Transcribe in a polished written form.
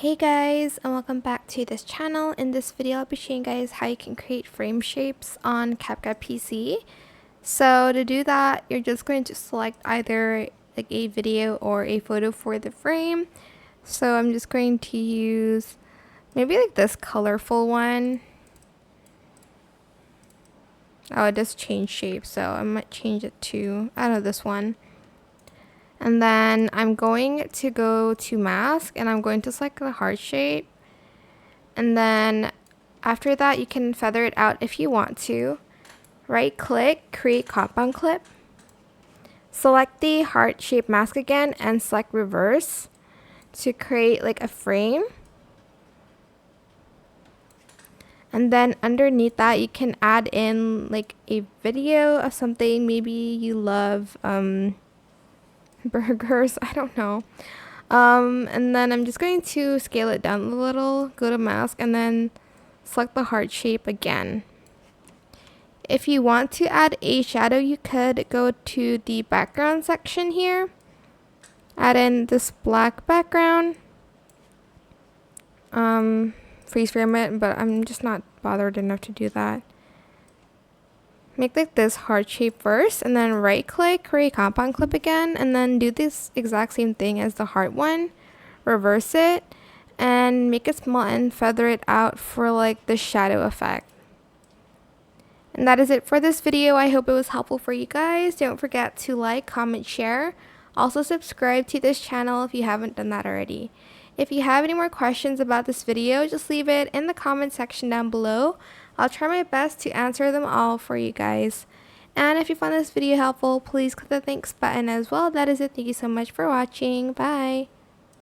Hey guys, and welcome back to this channel. In this video I'll be showing you guys how you can create frame shapes on CapCut PC. So to do that, you're just going to select either like a video or a photo for the frame. So I'm just going to use maybe like this colorful one. Oh, it does change shape, so I might change it to, I don't know, this one. And then I'm going to go to mask and I'm going to select the heart shape. And then after that, you can feather it out if you want to. Right click, create compound clip. Select the heart shape mask again and select reverse to create like a frame. And then underneath that, you can add in like a video of something. Maybe you love burgers, I don't know. And then I'm just going to scale it down a little, go to mask, and then select the heart shape again. If you want to add a shadow, you could go to the background section here, add in this black background, freeze frame it, but I'm just not bothered enough to do that. Make like this heart shape first, and then right click, create compound clip again, and then do this exact same thing as the heart one. Reverse it and make it small and feather it out for like the shadow effect. And that is it for this video. I hope it was helpful for you guys. Don't forget to like, comment, share. Also subscribe to this channel if you haven't done that already. If you have any more questions about this video, just leave it in the comment section down below. I'll try my best to answer them all for you guys. And if you found this video helpful, please click the thanks button as well. That is it. Thank you so much for watching. Bye.